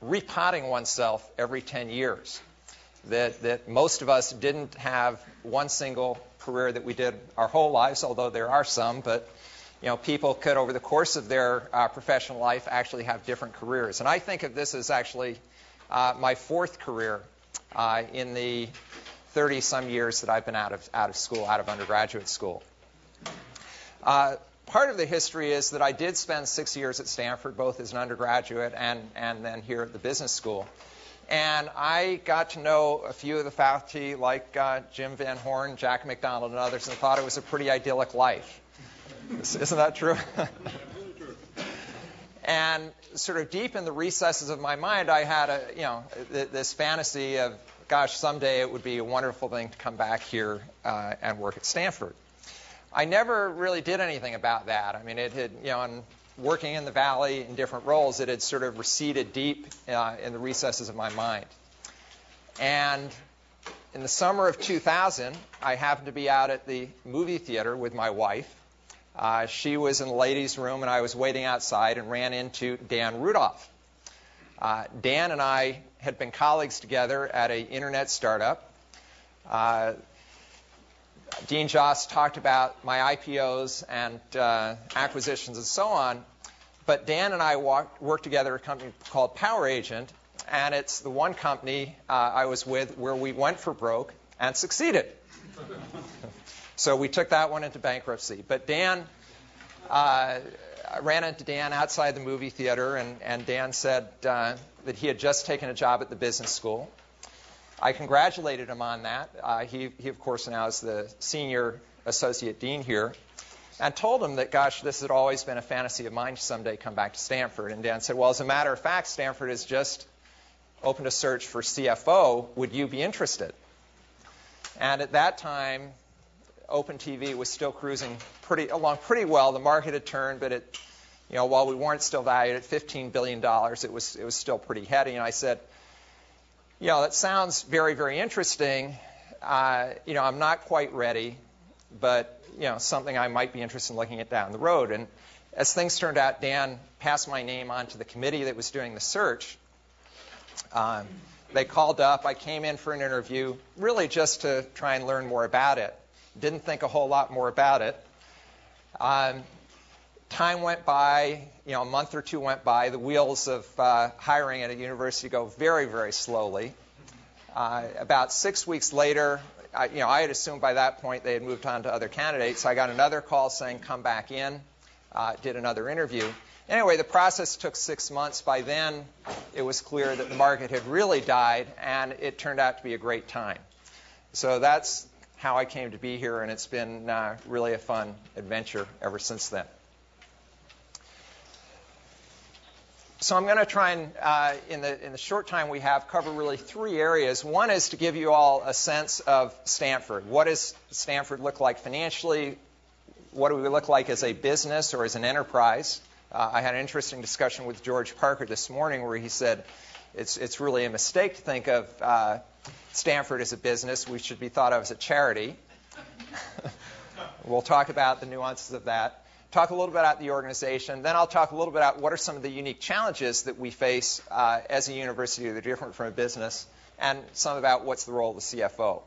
repotting oneself every 10 years. That most of us didn't have one single career that we did our whole lives, although there are some, but people could, over the course of their professional life, actually have different careers. And I think of this as actually my fourth career in the 30-some years that I've been out of school, out of undergraduate school. Part of the history is that I did spend 6 years at Stanford, both as an undergraduate and then here at the business school. And I got to know a few of the faculty, like Jim Van Horn, Jack McDonald, and others, and thought it was a pretty idyllic life. Isn't that true? And sort of deep in the recesses of my mind, I had this fantasy of, gosh, someday it would be a wonderful thing to come back here and work at Stanford. I never really did anything about that. I mean, it had, and working in the Valley in different roles, it had sort of receded deep in the recesses of my mind. And in the summer of 2000, I happened to be out at the movie theater with my wife. She was in the ladies' room, and I was waiting outside and ran into Dan Rudolph. Dan and I had been colleagues together at an internet startup. Dean Joss talked about my IPOs and acquisitions and so on. But Dan and I worked together at a company called Power Agent, and it's the one company I was with where we went for broke and succeeded. So we took that one into bankruptcy. But Dan, I ran into Dan outside the movie theater, and Dan said that he had just taken a job at the business school. I congratulated him on that. He, of course, now is the senior associate dean here, and told him that, gosh, this had always been a fantasy of mine to someday come back to Stanford. And Dan said, well, as a matter of fact, Stanford has just opened a search for CFO. Would you be interested? And at that time, Open TV was still cruising along pretty well. The market had turned, but while we weren't still valued at $15 billion, it was still pretty heady. And I said, that sounds very, very interesting. I'm not quite ready, but something I might be interested in looking at down the road. And as things turned out, Dan passed my name on to the committee that was doing the search. They called up. I came in for an interview, really just to try and learn more about it. Didn't think a whole lot more about it. Time went by, a month or two went by. The wheels of hiring at a university go very, very slowly. About 6 weeks later, I had assumed by that point they had moved on to other candidates. I got another call saying, come back in, did another interview. Anyway, the process took 6 months. By then, it was clear that the market had really died, and it turned out to be a great time. So that's how I came to be here, and it's been really a fun adventure ever since then. So I'm going to try and, in the short time we have, cover really three areas. One is to give you all a sense of Stanford. What does Stanford look like financially? What do we look like as a business or as an enterprise? I had an interesting discussion with George Parker this morning where he said it's really a mistake to think of Stanford as a business. We should be thought of as a charity. We'll talk about the nuances of that. Talk a little bit about the organization. Then I'll talk a little bit about what are some of the unique challenges that we face as a university that are different from a business, and some about what's the role of the CFO.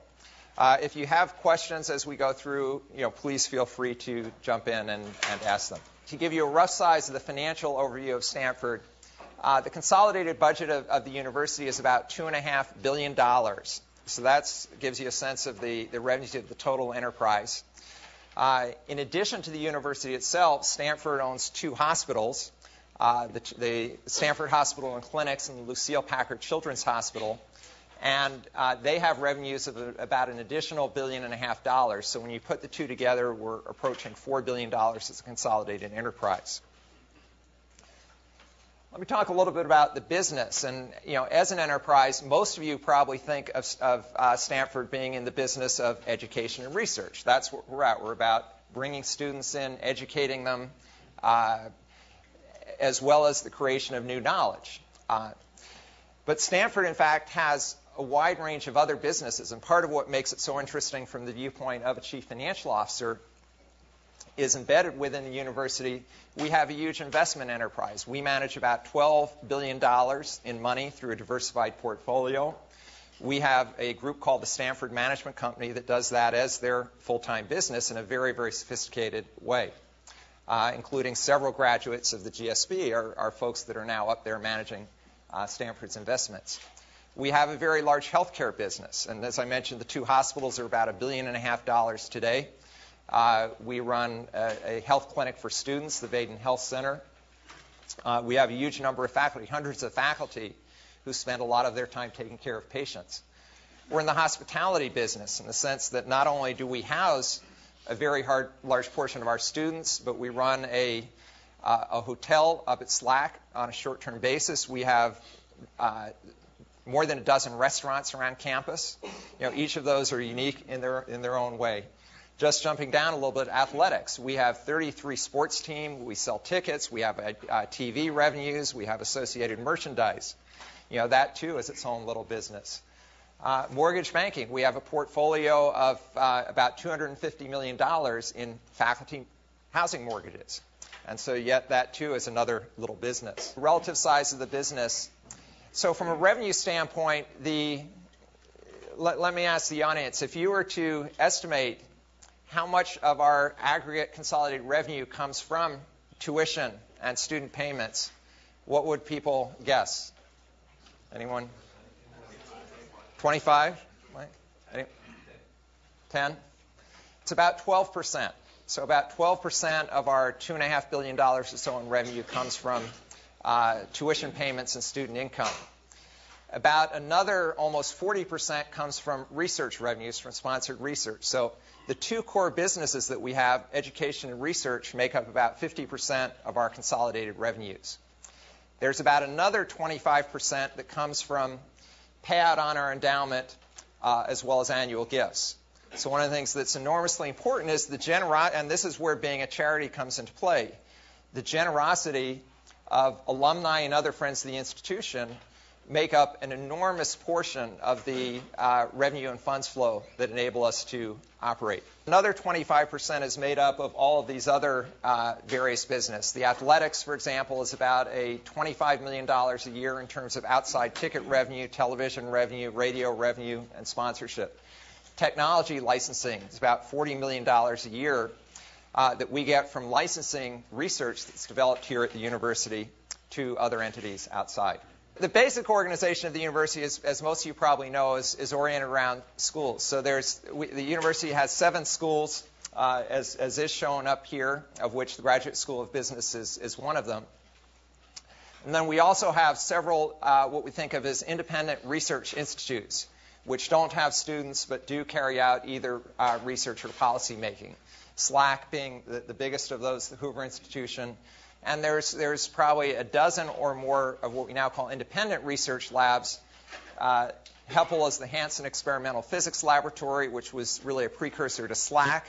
If you have questions as we go through, please feel free to jump in and ask them. To give you a rough size of the financial overview of Stanford, the consolidated budget of the university is about $2.5 billion. So that gives you a sense of the revenues of the total enterprise. In addition to the university itself, Stanford owns two hospitals, the Stanford Hospital and Clinics and the Lucile Packard Children's Hospital. And they have revenues of about an additional $1.5 billion. So when you put the two together, we're approaching $4 billion as a consolidated enterprise. Let me talk a little bit about the business. And as an enterprise, most of you probably think of Stanford being in the business of education and research. That's what we're at. We're about bringing students in, educating them, as well as the creation of new knowledge. But Stanford, in fact, has a wide range of other businesses. And part of what makes it so interesting from the viewpoint of a chief financial officer is embedded within the university, we have a huge investment enterprise. We manage about $12 billion in money through a diversified portfolio. We have a group called the Stanford Management Company that does that as their full-time business in a very, very sophisticated way, including several graduates of the GSB are folks that are now up there managing Stanford's investments. We have a very large healthcare business, and as I mentioned, the two hospitals are about $1.5 billion today. We run a health clinic for students, the Vaden Health Center. We have a huge number of faculty, hundreds of faculty, who spend a lot of their time taking care of patients. We're in the hospitality business in the sense that not only do we house a very large portion of our students, but we run a hotel up at Slack on a short-term basis. We have more than a dozen restaurants around campus. Each of those are unique in their own way. Just jumping down a little bit, athletics. We have 33 sports teams. We sell tickets. We have TV revenues. We have associated merchandise. That, too, is its own little business. Mortgage banking. We have a portfolio of about $250 million in faculty housing mortgages. And so yet that, too, is another little business. Relative size of the business. So from a revenue standpoint, let me ask the audience, if you were to estimate how much of our aggregate consolidated revenue comes from tuition and student payments, what would people guess? Anyone? 25? 10? It's about 12%. So about 12% of our $2.5 billion or so in revenue comes from tuition payments and student income. About another almost 40% comes from research revenues, from sponsored research. So the two core businesses that we have, education and research, make up about 50% of our consolidated revenues. There's about another 25% that comes from payout on our endowment as well as annual gifts. So one of the things that's enormously important is and this is where being a charity comes into play, the generosity of alumni and other friends of the institution make up an enormous portion of the revenue and funds flow that enable us to operate. Another 25% is made up of all of these other various business. The athletics, for example, is about a $25 million a year in terms of outside ticket revenue, television revenue, radio revenue, and sponsorship. Technology licensing is about $40 million a year that we get from licensing research that's developed here at the university to other entities outside. The basic organization of the university, as most of you probably know, is oriented around schools. So the university has 7 schools, as is shown up here, of which the Graduate School of Business is one of them. And then we also have several what we think of as independent research institutes, which don't have students but do carry out either research or policy making. SLAC being the biggest of those, the Hoover Institution. And there's probably a dozen or more of what we now call independent research labs. HEPL is the Hansen Experimental Physics Laboratory, which was really a precursor to SLAC.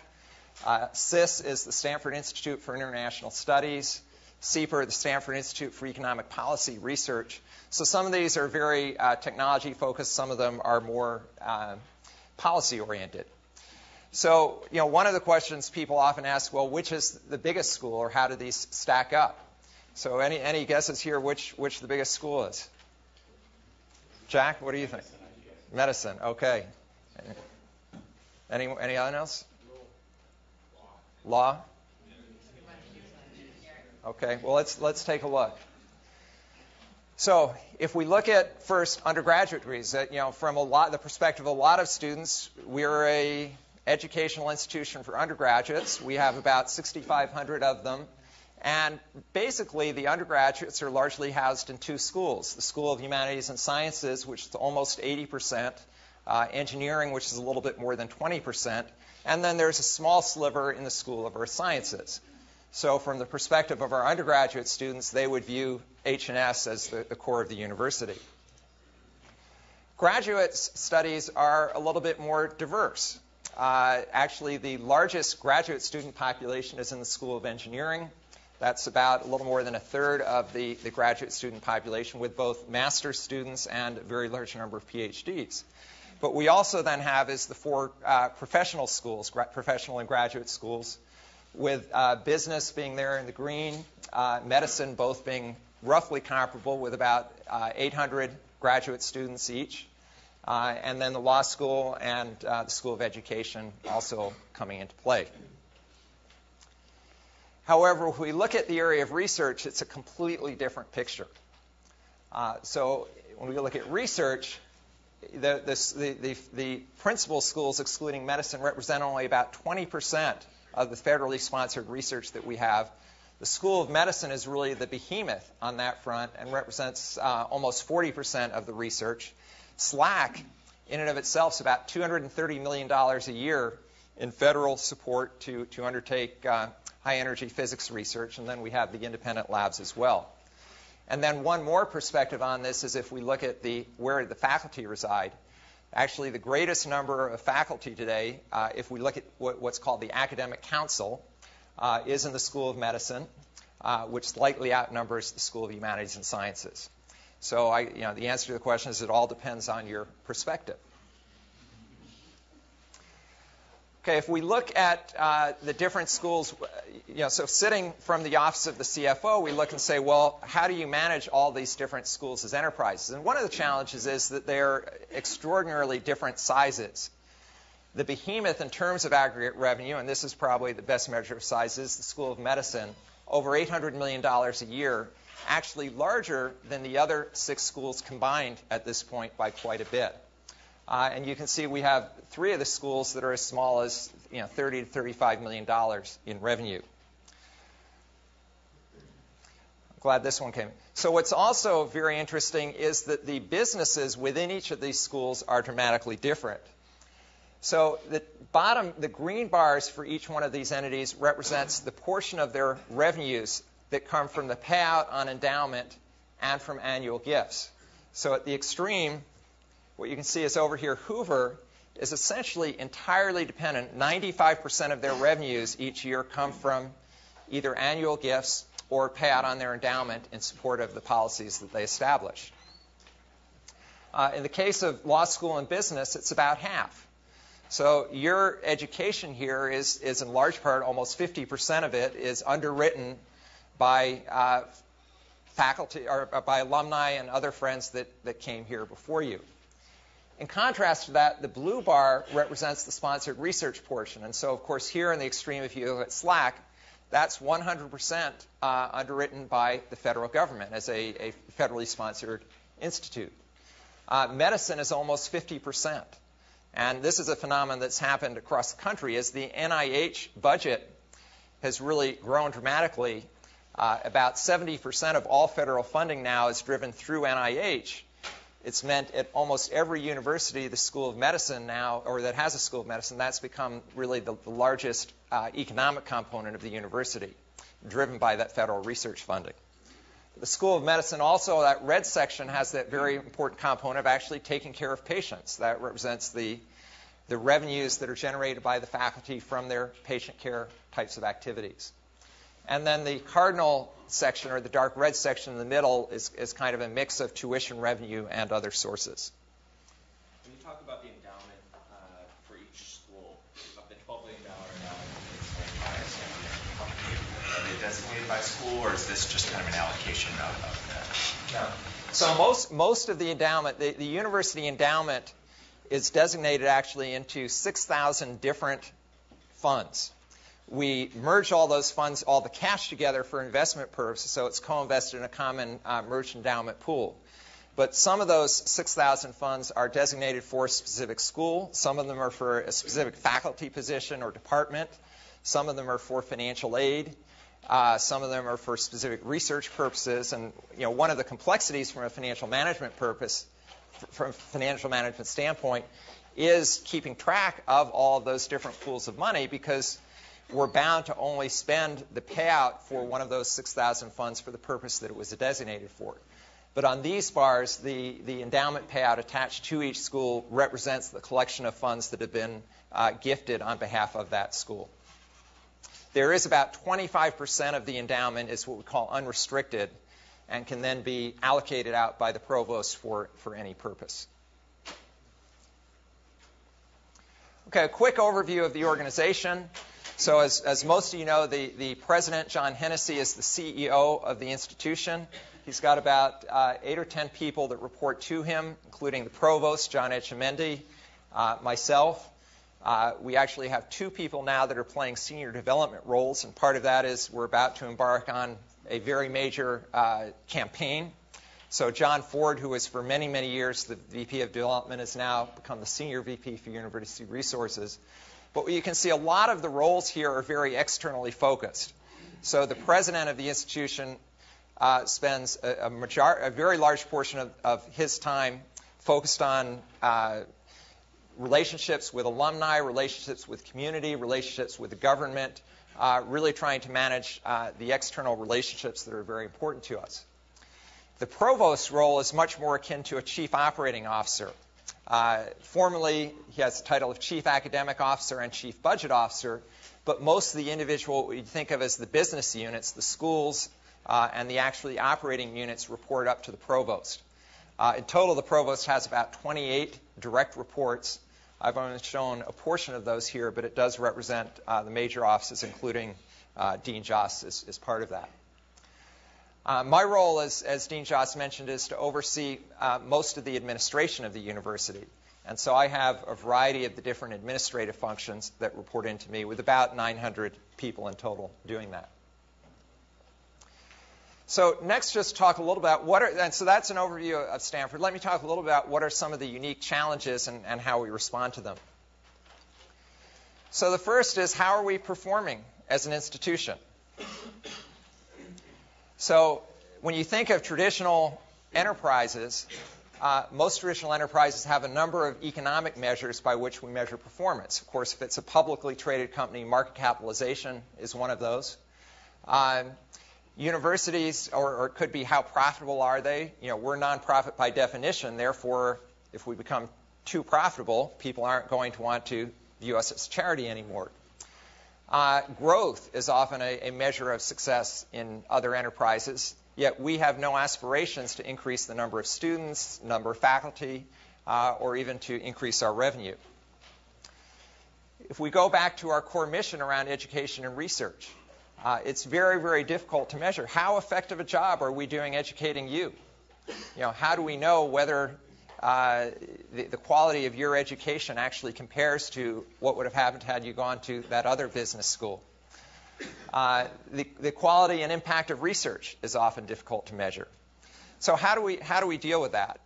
SIS is the Stanford Institute for International Studies. CEPR, the Stanford Institute for Economic Policy Research. So some of these are very technology-focused. Some of them are more policy-oriented. So, one of the questions people often ask, well, which is the biggest school, or how do these stack up? So any guesses here which the biggest school is? Jack, what do you think? Medicine, okay. Anyone else? Law? Okay, well, let's take a look. So if we look at first undergraduate degrees, from the perspective of a lot of students, we're a educational institution for undergraduates. We have about 6,500 of them. And basically, the undergraduates are largely housed in 2 schools. The School of Humanities and Sciences, which is almost 80%, engineering, which is a little bit more than 20%, and then there's a small sliver in the School of Earth Sciences. So from the perspective of our undergraduate students, they would view H&S as the core of the university. Graduate studies are a little bit more diverse. Actually, the largest graduate student population is in the School of Engineering. That's about a little more than a third of the graduate student population, with both master's students and a very large number of PhDs. But we also then have is the 4 professional schools, professional and graduate schools. with business being there in the green, medicine both being roughly comparable with about 800 graduate students each, and then the law school and the School of Education also coming into play. However, if we look at the area of research, it's a completely different picture. So when we look at research, the principal schools, excluding medicine, represent only about 20% of the federally sponsored research that we have. The School of Medicine is really the behemoth on that front and represents almost 40% of the research. SLAC, in and of itself, is about $230 million a year in federal support to undertake high-energy physics research, and then we have the independent labs as well. And then one more perspective on this is if we look at where the faculty reside. Actually, the greatest number of faculty today, if we look at what's called the academic council, is in the School of Medicine, which slightly outnumbers the School of Humanities and Sciences. So the answer to the question is it all depends on your perspective. Okay, if we look at the different schools, so sitting from the office of the CFO, we look and say, well, how do you manage all these different schools as enterprises? And one of the challenges is that they're extraordinarily different sizes. The behemoth in terms of aggregate revenue, and this is probably the best measure of size, is the School of Medicine, over $800 million a year, actually larger than the other 6 schools combined at this point by quite a bit. And you can see we have 3 of the schools that are as small as $30 to $35 million in revenue. I'm glad this one came. So what's also very interesting is that the businesses within each of these schools are dramatically different. So the green bars for each one of these entities represents the portion of their revenues that come from the payout on endowment and from annual gifts. So at the extreme, what you can see is over here, Hoover is essentially entirely dependent. 95% of their revenues each year come from either annual gifts or payout on their endowment in support of the policies that they establish. In the case of law school and business, it's about half. So your education here is in large part, almost 50% of it is underwritten by faculty or by alumni and other friends that came here before you. In contrast to that, the blue bar represents the sponsored research portion. And so, of course, here in the extreme, if you look at SLAC, that's 100% underwritten by the federal government as a federally sponsored institute. Medicine is almost 50%. And this is a phenomenon that's happened across the country as the NIH budget has really grown dramatically. About 70% of all federal funding now is driven through NIH. It's meant at almost every university, the School of Medicine now, or that has a School of Medicine, that's become really the largest economic component of the university, driven by that federal research funding. The School of Medicine also, that red section, has that very important component of actually taking care of patients. That represents the revenues that are generated by the faculty from their patient care types of activities. And then the cardinal section, or the dark red section in the middle, is kind of a mix of tuition revenue and other sources. When you talk about the endowment for each school, of the $12 billion endowment are they designated by school, or is this just kind of an allocation of that? No. So most of the endowment, the university endowment is designated actually into 6,000 different funds. We merge all those funds, all the cash together for investment purposes, so it's co-invested in a common merged endowment pool. But some of those 6,000 funds are designated for a specific school. Some of them are for a specific faculty position or department. Some of them are for financial aid. Some of them are for specific research purposes. And one of the complexities from a financial management standpoint, is keeping track of all of those different pools of money, because we're bound to only spend the payout for one of those 6,000 funds for the purpose that it was designated for. But on these bars, the endowment payout attached to each school represents the collection of funds that have been gifted on behalf of that school. There is about 25% of the endowment is what we call unrestricted and can then be allocated out by the provost for any purpose. Okay, a quick overview of the organization. So as most of you know, the president, John Hennessy, is the CEO of the institution. He's got about 8 or 10 people that report to him, including the provost, John Etchemendy, myself. We actually have 2 people now that are playing senior development roles, and part of that is we're about to embark on a very major campaign. So John Ford, who was for many, many years the VP of Development, has now become the Senior VP for University Resources. But you can see a lot of the roles here are very externally focused. So the president of the institution spends a very large portion of his time focused on relationships with alumni, relationships with community, relationships with the government, really trying to manage the external relationships that are very important to us. The provost's role is much more akin to a chief operating officer. Formally, he has the title of Chief Academic Officer and Chief Budget Officer, but most of the individual we think of as the business units, the schools, and the actually operating units report up to the provost. In total, the provost has about 28 direct reports. I've only shown a portion of those here, but it does represent the major offices, including Dean Joss as part of that. My role, as Dean Joss mentioned, is to oversee most of the administration of the university. And so I have a variety of the different administrative functions that report into me, with about 900 people in total doing that. So next, just talk a little about and so that's an overview of Stanford. Let me talk a little about what are some of the unique challenges and how we respond to them. So the first is, how are we performing as an institution? So when you think of traditional enterprises, most traditional enterprises have a number of economic measures by which we measure performance. Of course, if it's a publicly traded company, market capitalization is one of those. Universities, or it could be how profitable are they. We're nonprofit by definition. Therefore, if we become too profitable, people aren't going to want to view us as charity anymore. Growth is often a measure of success in other enterprises, yet we have no aspirations to increase the number of students, number of faculty, or even to increase our revenue. If we go back to our core mission around education and research, it's very, very difficult to measure. How effective a job are we doing educating you? How do we know whether the quality of your education actually compares to what would have happened had you gone to that other business school? The quality and impact of research is often difficult to measure. So how do we deal with that?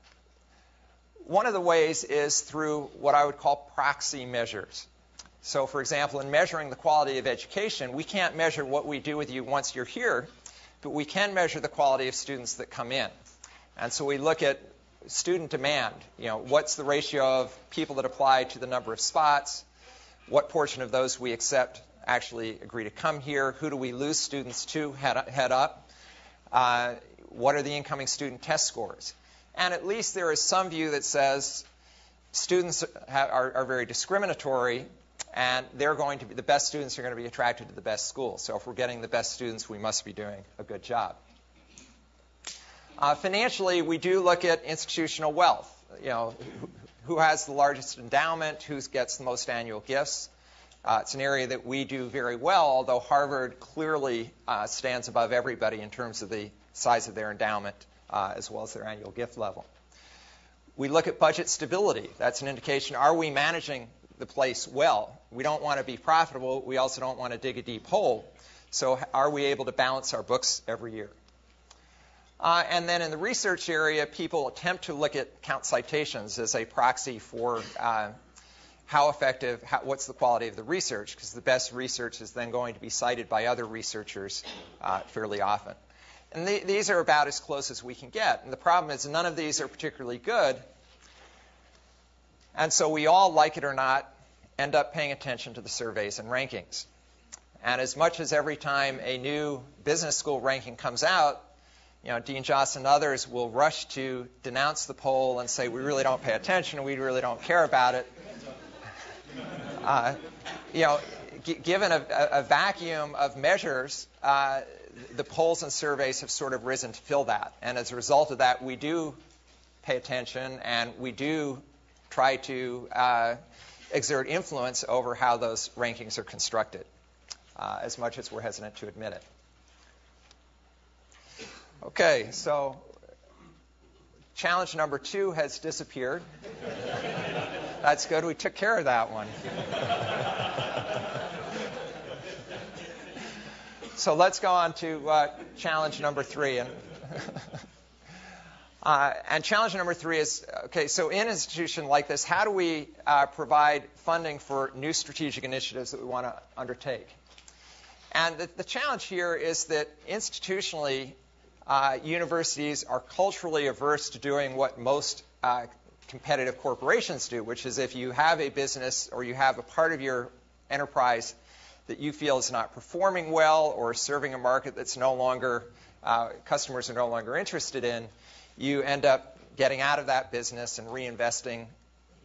One of the ways is through what I would call proxy measures. So, for example, in measuring the quality of education, we can't measure what we do with you once you're here, but we can measure the quality of students that come in. And so we look at student demand. What's the ratio of people that apply to the number of spots? What portion of those we accept actually agree to come here? Who do we lose students to head up? What are the incoming student test scores? And at least there is some view that says students are very discriminatory, and the best students are going to be attracted to the best schools. So if we're getting the best students, we must be doing a good job. Financially, we do look at institutional wealth. Who has the largest endowment? Who gets the most annual gifts? It's an area that we do very well, although Harvard clearly stands above everybody in terms of the size of their endowment as well as their annual gift level. We look at budget stability. That's an indication, are we managing the place well? We don't want to be profitable. We also don't want to dig a deep hole. So are we able to balance our books every year? And then in the research area, people attempt to count citations as a proxy for how effective, what's the quality of the research, because the best research is then going to be cited by other researchers fairly often. And these are about as close as we can get. And the problem is none of these are particularly good. And so we all, like it or not, end up paying attention to the surveys and rankings. And as much as every time a new business school ranking comes out, Dean Joss and others will rush to denounce the poll and say, we really don't pay attention, we really don't care about it. Given a vacuum of measures, the polls and surveys have sort of risen to fill that. And as a result of that, we do pay attention, and we do try to exert influence over how those rankings are constructed. as much as we're hesitant to admit it. Okay, so challenge number 2 has disappeared. That's good. We took care of that one. So let's go on to challenge number 3. And challenge number 3 is, okay, so in an institution like this, how do we provide funding for new strategic initiatives that we want to undertake? And the challenge here is that institutionally, universities are culturally averse to doing what most competitive corporations do, which is if you have a business or you have a part of your enterprise that you feel is not performing well or serving a market that's no longer, customers are no longer interested in, you end up getting out of that business and reinvesting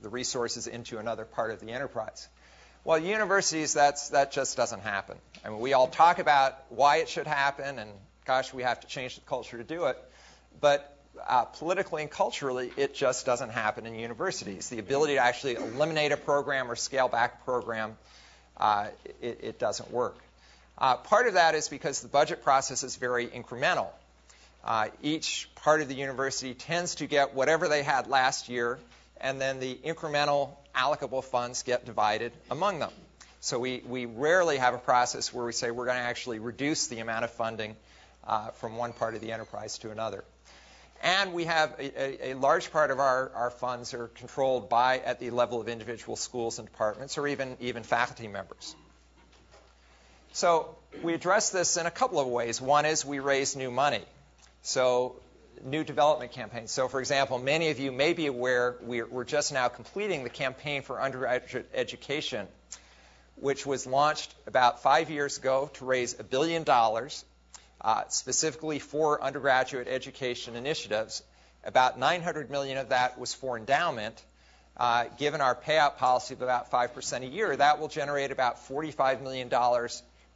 the resources into another part of the enterprise. Well, universities, that just doesn't happen. I mean, we all talk about why it should happen, and gosh, we have to change the culture to do it. But politically and culturally, it just doesn't happen in universities. The ability to actually eliminate a program or scale back a program, it doesn't work. Part of that is because the budget process is very incremental. Each part of the university tends to get whatever they had last year, and then the incremental allocable funds get divided among them. So we rarely have a process where we say we're going to actually reduce the amount of funding from one part of the enterprise to another. And we have a large part of our funds are controlled at the level of individual schools and departments, or even faculty members. So we address this in a couple of ways. One is we raise new money. So new development campaigns. So, for example, many of you may be aware we're just now completing the campaign for undergraduate education, which was launched about 5 years ago to raise $1 billion specifically for undergraduate education initiatives. About $900 million of that was for endowment. Given our payout policy of about 5% a year, that will generate about $45 million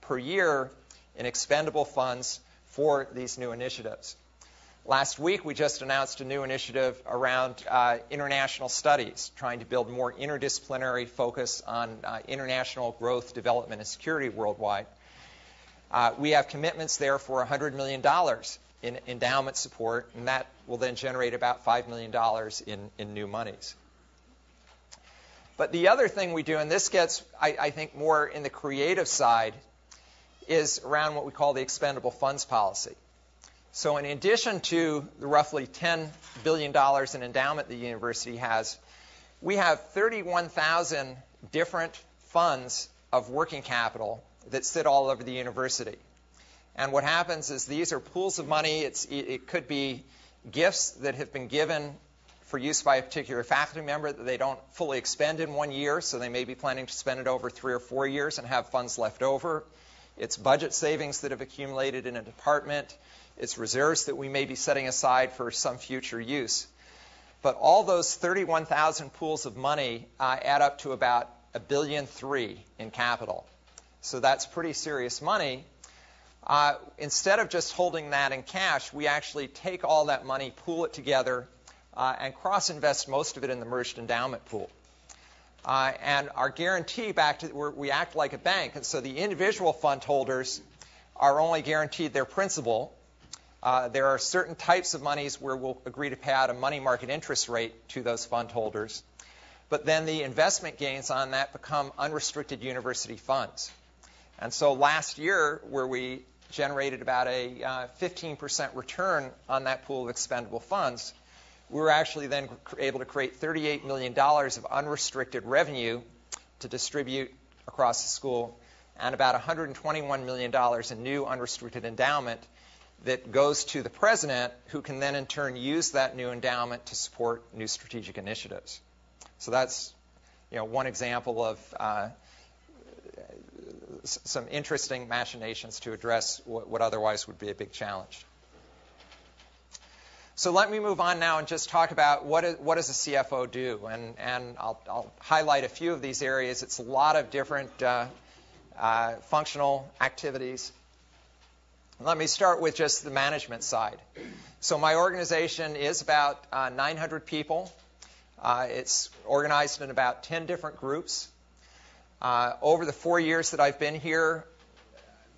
per year in expendable funds for these new initiatives. Last week, we just announced a new initiative around international studies, trying to build more interdisciplinary focus on international growth, development, and security worldwide. We have commitments there for $100 million in endowment support, and that will then generate about $5 million in new monies. But the other thing we do, and this gets, I think, more in the creative side, is around what we call the expendable funds policy. So in addition to the roughly $10 billion in endowment the university has, we have 31,000 different funds of working capital that sit all over the university. And what happens is these are pools of money. It could be gifts that have been given for use by a particular faculty member that they don't fully expend in 1 year, so they may be planning to spend it over 3 or 4 years and have funds left over. It's budget savings that have accumulated in a department. It's reserves that we may be setting aside for some future use. But all those 31,000 pools of money add up to about $1.3 billion in capital. So that's pretty serious money. Instead of just holding that in cash, we actually take all that money, pool it together, and cross-invest most of it in the merged endowment pool. And our guarantee we act like a bank, and so the individual fund holders are only guaranteed their principal. There are certain types of monies where we'll agree to pay out a money market interest rate to those fund holders. But then the investment gains on that become unrestricted university funds. And so last year, where we generated about a 15% return on that pool of expendable funds, we were actually then able to create $38 million of unrestricted revenue to distribute across the school, and about $121 million in new unrestricted endowment that goes to the president, who can then in turn use that new endowment to support new strategic initiatives. So that's one example of some interesting machinations to address what otherwise would be a big challenge. So let me move on now and just talk about what does a CFO do, and I'll highlight a few of these areas. It's a lot of different functional activities. Let me start with just the management side. So my organization is about 900 people. It's organized in about 10 different groups. Over the 4 years that I've been here,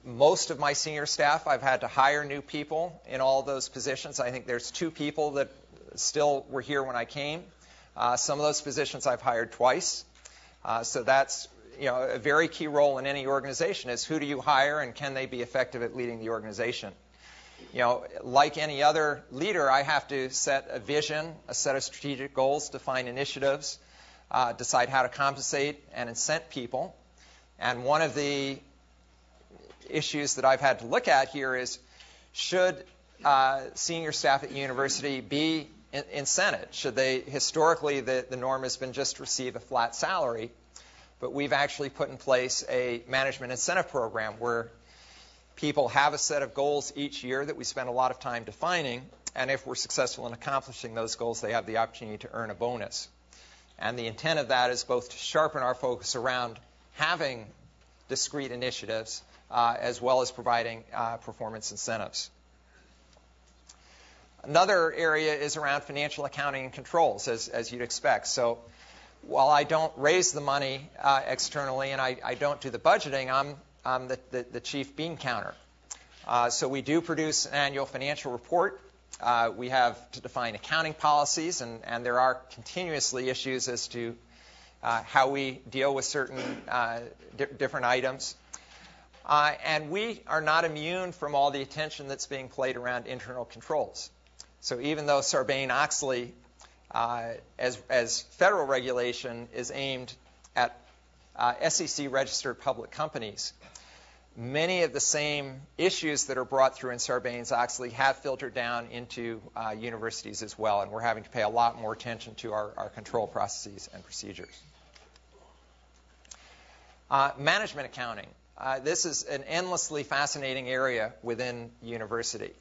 Most of my senior staff, I've had to hire new people in all those positions. I think there's 2 people that still were here when I came. Some of those positions I've hired twice. So that's a very key role in any organization is who do you hire and can they be effective at leading the organization. Like any other leader, I have to set a vision, a set of strategic goals, define initiatives, decide how to compensate and incent people. And one of the issues that I've had to look at here is should senior staff at the university be incented? Should they, historically, the norm has been just receive a flat salary, but we've actually put in place a management incentive program where people have a set of goals each year that we spend a lot of time defining, and if we're successful in accomplishing those goals, they have the opportunity to earn a bonus. And the intent of that is both to sharpen our focus around having discrete initiatives as well as providing performance incentives. Another area is around financial accounting and controls, as you'd expect. So while I don't raise the money externally and I don't do the budgeting, I'm the chief bean counter. So we do produce an annual financial report. We have to define accounting policies, and there are continuously issues as to how we deal with certain different items. And we are not immune from all the attention that's being played around internal controls. So even though Sarbanes-Oxley, as federal regulation, is aimed at SEC-registered public companies, many of the same issues that are brought through in Sarbanes-Oxley have filtered down into universities as well, and we're having to pay a lot more attention to our control processes and procedures. Management accounting. This is an endlessly fascinating area within university.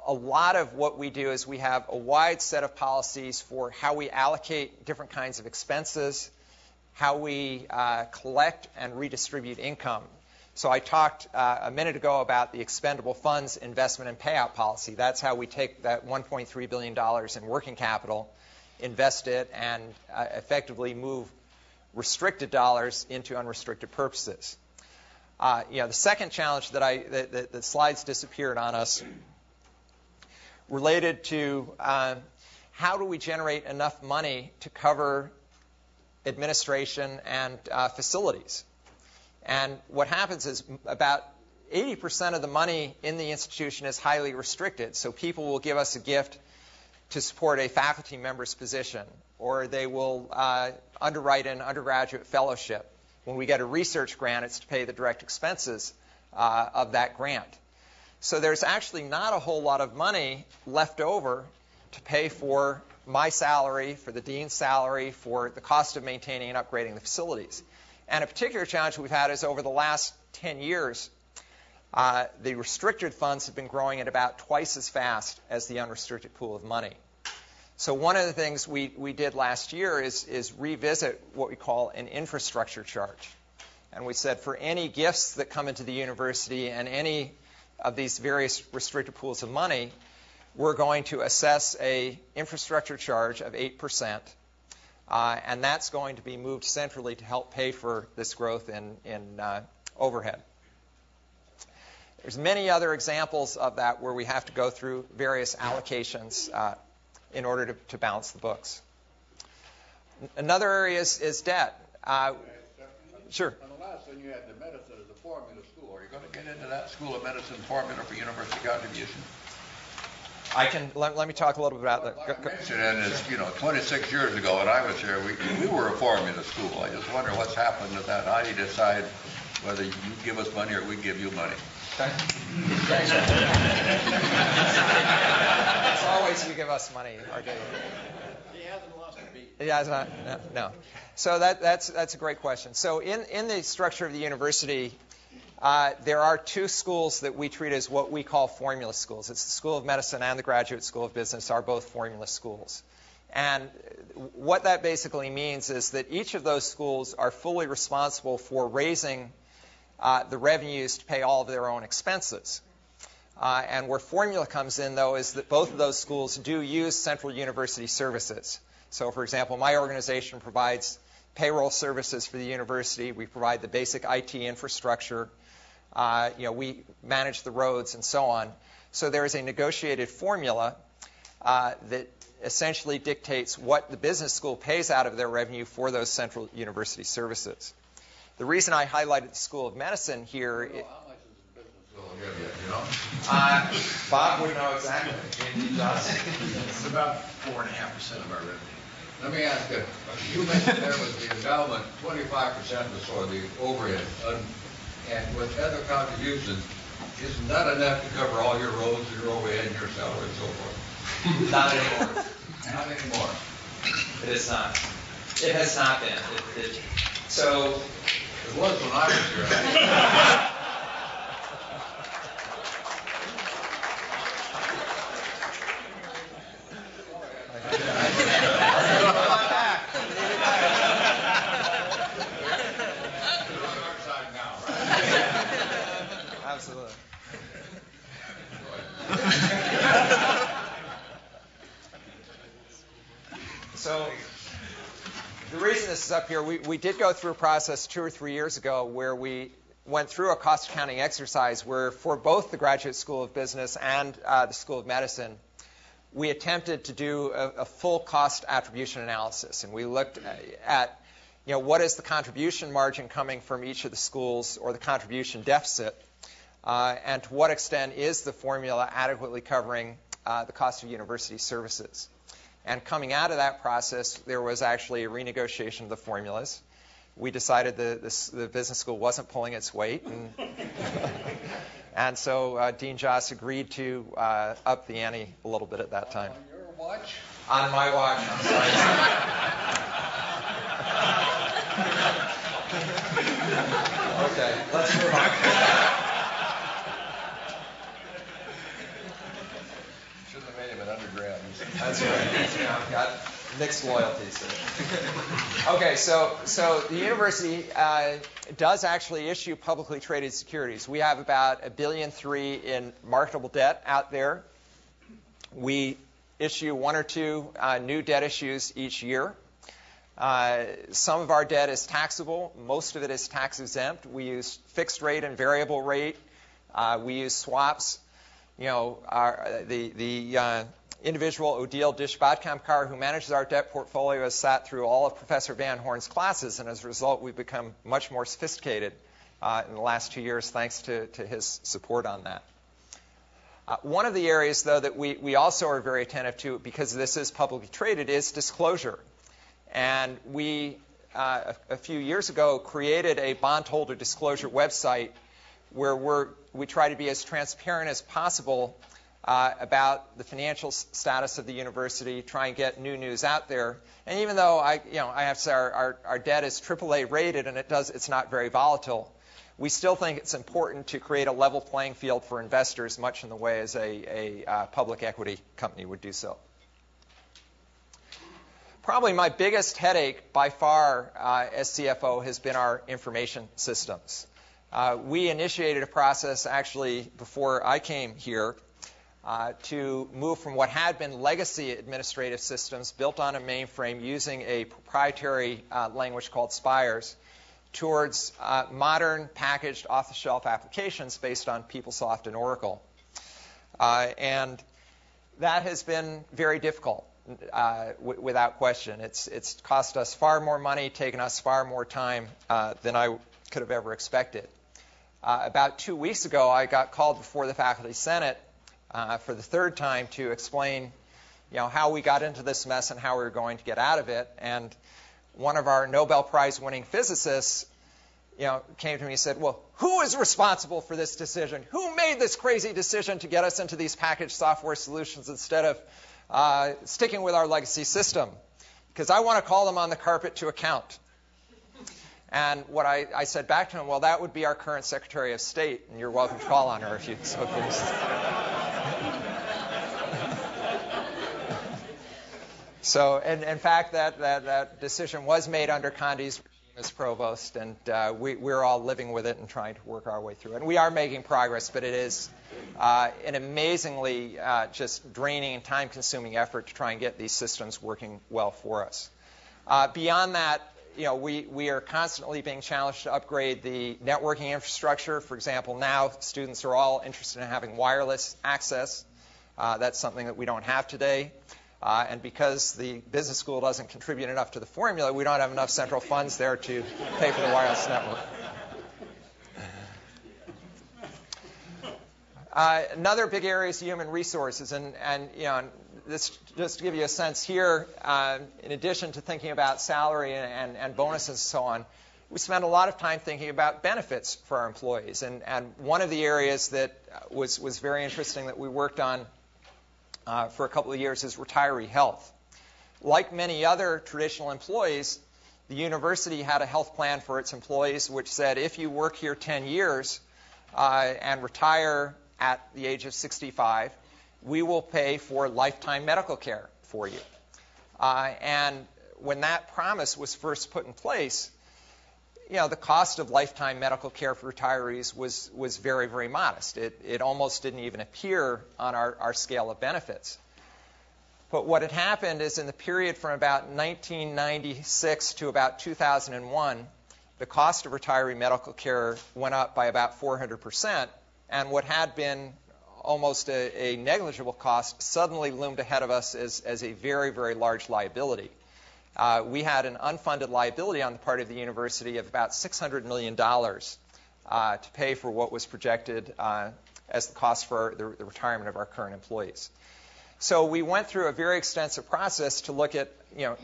A lot of what we do is we have a wide set of policies for how we allocate different kinds of expenses, how we collect and redistribute income. So I talked a minute ago about the expendable funds investment and payout policy. That's how we take that $1.3 billion in working capital, invest it, and effectively move restricted dollars into unrestricted purposes. The second challenge that the slides disappeared on us related to how do we generate enough money to cover administration and facilities. And what happens is about 80% of the money in the institution is highly restricted. So people will give us a gift to support a faculty member's position, or they will underwrite an undergraduate fellowship. When we get a research grant, it's to pay the direct expenses of that grant. So there's actually not a whole lot of money left over to pay for my salary, for the dean's salary, for the cost of maintaining and upgrading the facilities. And a particular challenge we've had is over the last 10 years, the restricted funds have been growing at about twice as fast as the unrestricted pool of money. So one of the things we did last year is revisit what we call an infrastructure charge. And we said for any gifts that come into the university and any of these various restricted pools of money, we're going to assess a infrastructure charge of 8%, and that's going to be moved centrally to help pay for this growth in overhead. There's many other examples of that where we have to go through various allocations in order to balance the books. Another area is debt. Sure. On the last thing you had, the medicine as a formula school. Are you going to get into that School of Medicine formula for university contribution? I can let me talk a little bit about that. Like I mentioned, 26 years ago when I was here, we were a formula school. I just wonder what's happened to that. How do you decide whether you give us money or we give you money? It's always you give us money, Arjay. He hasn't lost a beat. He has not. No. So that's a great question. So in the structure of the university, there are 2 schools that we treat as what we call formula schools. It's the School of Medicine and the Graduate School of Business are both formula schools. And what that basically means is that each of those schools are fully responsible for raising the revenues to pay all of their own expenses. And where formula comes in, though, is that both of those schools do use central university services. So, for example, my organization provides payroll services for the university. We provide the basic IT infrastructure. We manage the roads and so on. So there is a negotiated formula that essentially dictates what the business school pays out of their revenue for those central university services. The reason I highlighted the School of Medicine here... How much is the business school give you, you know? Bob would know exactly. It's about 4.5% of our revenue. Let me ask you, you mentioned there was the endowment, 25% was for the overhead. And with other contributions, isn't that enough to cover all your roads, your overhead, and your salary and so forth? Not anymore. Not anymore. It is not. It has not been. So it was when I was here. Absolutely. So the reason this is up here, we did go through a process 2 or 3 years ago where we went through a cost accounting exercise where for both the Graduate School of Business and the School of Medicine, we attempted to do a full cost attribution analysis. And we looked at what is the contribution margin coming from each of the schools or the contribution deficit, and to what extent is the formula adequately covering the cost of university services. And coming out of that process, there was actually a renegotiation of the formulas. We decided the business school wasn't pulling its weight, and so Dean Joss agreed to up the ante a little bit at that time. On your watch? On my watch, I'm sorry. Okay, let's move on. Should have made him an undergrad. That's right. I've got mixed loyalties. Okay, so the university does actually issue publicly traded securities. We have about $1.3 billion in marketable debt out there. We issue 1 or 2 new debt issues each year. Some of our debt is taxable. Most of it is tax exempt. We use fixed rate and variable rate. We use swaps. The individual Odile Dish-Badkamkar, who manages our debt portfolio, has sat through all of Professor Van Horn's classes, and as a result, we've become much more sophisticated in the last 2 years, thanks to his support on that. One of the areas, though, that we also are very attentive to, because this is publicly traded, is disclosure. And we, a few years ago, created a bondholder disclosure website where we try to be as transparent as possible about the financial status of the university, try and get new news out there. And even though I have to say our debt is AAA rated and it's not very volatile, we still think it's important to create a level playing field for investors, much in the way as a public equity company would do so. Probably my biggest headache by far as CFO has been our information systems. We initiated a process actually before I came here to move from what had been legacy administrative systems built on a mainframe using a proprietary language called Spires towards modern packaged off-the-shelf applications based on PeopleSoft and Oracle. And that has been very difficult. Without question. It's cost us far more money, taken us far more time than I could have ever expected. About 2 weeks ago, I got called before the Faculty Senate for the 3rd time to explain how we got into this mess and how we were going to get out of it. And one of our Nobel Prize-winning physicists came to me and said, well, who is responsible for this decision? Who made this crazy decision to get us into these packaged software solutions instead of sticking with our legacy system? Because I want to call them on the carpet to account. And what I said back to him, well, that would be our current Secretary of State, and you're welcome to call on her if you so please. So, and in fact, that decision was made under Condi's regime as provost, and we're all living with it and trying to work our way through it. And we are making progress, but it is an amazingly just draining and time-consuming effort to try and get these systems working well for us. Beyond that, we are constantly being challenged to upgrade the networking infrastructure. For example, now students are all interested in having wireless access. That's something that we don't have today. And because the business school doesn't contribute enough to the formula, we don't have enough central funds there to pay for the wireless network. Another big area is human resources, and this, just to give you a sense here, in addition to thinking about salary and bonuses and so on, we spend a lot of time thinking about benefits for our employees. And one of the areas that was very interesting that we worked on for a couple of years is retiree health. Like many other traditional employees, the university had a health plan for its employees which said if you work here 10 years and retire at the age of 65, we will pay for lifetime medical care for you. And when that promise was first put in place, the cost of lifetime medical care for retirees was very, very modest. It almost didn't even appear on our scale of benefits. But what had happened is in the period from about 1996 to about 2001, the cost of retiree medical care went up by about 400%, and what had been almost a negligible cost suddenly loomed ahead of us as a very, very large liability. We had an unfunded liability on the part of the university of about $600 million to pay for what was projected as the cost for the retirement of our current employees. So we went through a very extensive process to look at,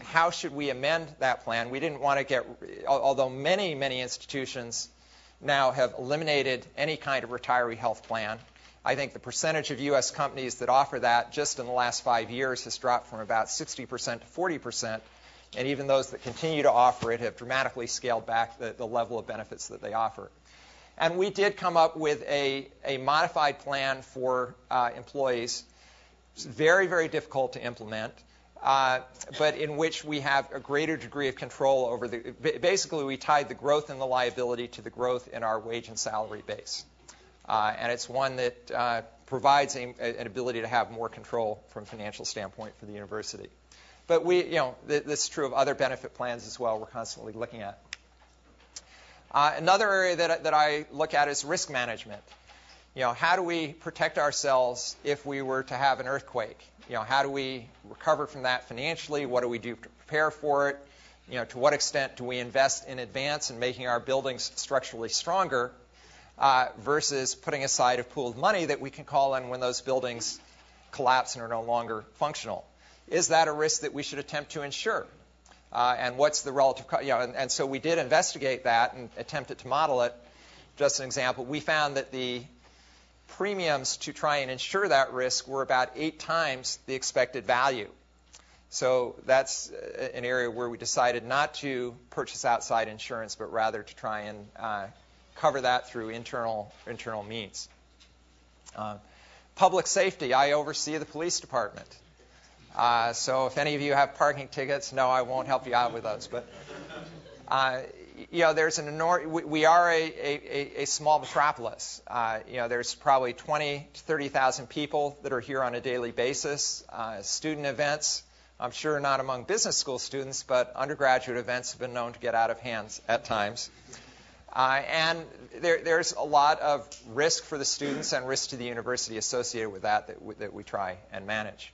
how should we amend that plan. We didn't want to although many, many institutions now have eliminated any kind of retiree health plan. I think the percentage of U.S. companies that offer that just in the last 5 years has dropped from about 60% to 40%. And even those that continue to offer it have dramatically scaled back the level of benefits that they offer. And we did come up with a modified plan for employees. It's very, very difficult to implement, but in which we have a greater degree of control over basically we tied the growth in the liability to the growth in our wage and salary base. And it's one that provides an ability to have more control from a financial standpoint for the university. But this is true of other benefit plans as well we're constantly looking at. Another area that I look at is risk management. How do we protect ourselves if we were to have an earthquake? How do we recover from that financially? What do we do to prepare for it? To what extent do we invest in advance in making our buildings structurally stronger versus putting aside a pool of money that we can call in when those buildings collapse and are no longer functional? Is that a risk that we should attempt to insure? And what's the relative cost? And so we did investigate that and attempted to model it. Just an example, we found that the premiums to try and insure that risk were about 8 times the expected value. So that's an area where we decided not to purchase outside insurance, but rather to try and cover that through internal means. Public safety, I oversee the police department. So if any of you have parking tickets, no, I won't help you out with those. But there's we are a small metropolis. There's probably 20,000 to 30,000 people that are here on a daily basis. Student events, I'm sure not among business school students, but undergraduate events have been known to get out of hand at times. And there's a lot of risk for the students and risk to the university associated with that we try and manage.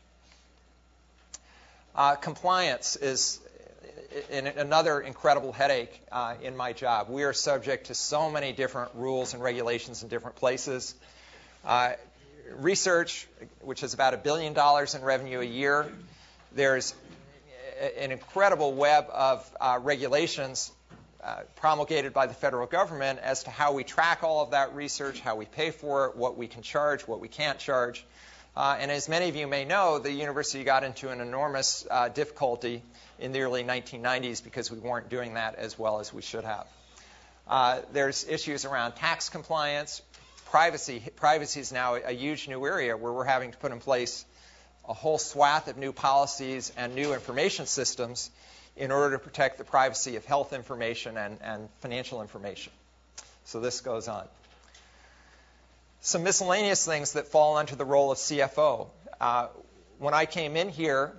Compliance is another incredible headache in my job. We are subject to so many different rules and regulations in different places. Research, which is about $1 billion in revenue a year, there's an incredible web of regulations promulgated by the federal government as to how we track all of that research, how we pay for it, what we can charge, what we can't charge. And as many of you may know, the university got into an enormous difficulty in the early 1990s because we weren't doing that as well as we should have. There's issues around tax compliance. Privacy is now a huge new area where we're having to put in place a whole swath of new policies and new information systems in order to protect the privacy of health information and financial information. So this goes on. Some miscellaneous things that fall under the role of CFO. When I came in here,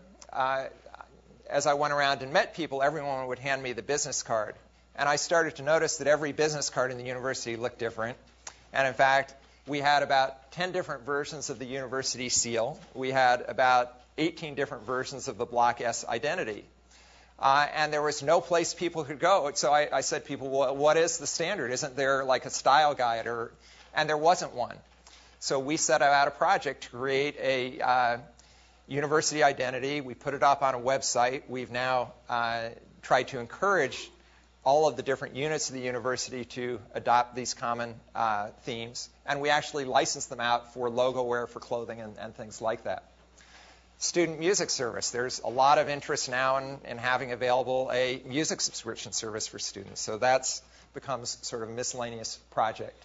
as I went around and met people, everyone would hand me the business card. And I started to notice that every business card in the university looked different. And in fact, we had about 10 different versions of the university seal. We had about 18 different versions of the Block S identity. And there was no place people could go. So I said to people, well, what is the standard? Isn't there like a style guide? And there wasn't one. So we set out a project to create a university identity. We put it up on a website. We've now tried to encourage all of the different units of the university to adopt these common themes. And we actually license them out for logo wear, for clothing, and things like that. Student music service. There's a lot of interest now in having available a music subscription service for students. So that's becomes sort of a miscellaneous project.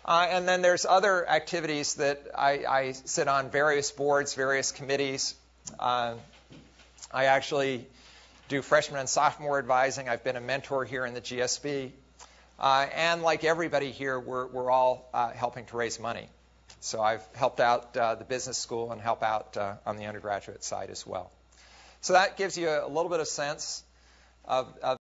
And then there's other activities that I sit on various boards, various committees. I actually do freshman and sophomore advising. I've been a mentor here in the GSB. And like everybody here, we're all helping to raise money. So I've helped out the business school and help out on the undergraduate side as well. So that gives you a little bit of sense of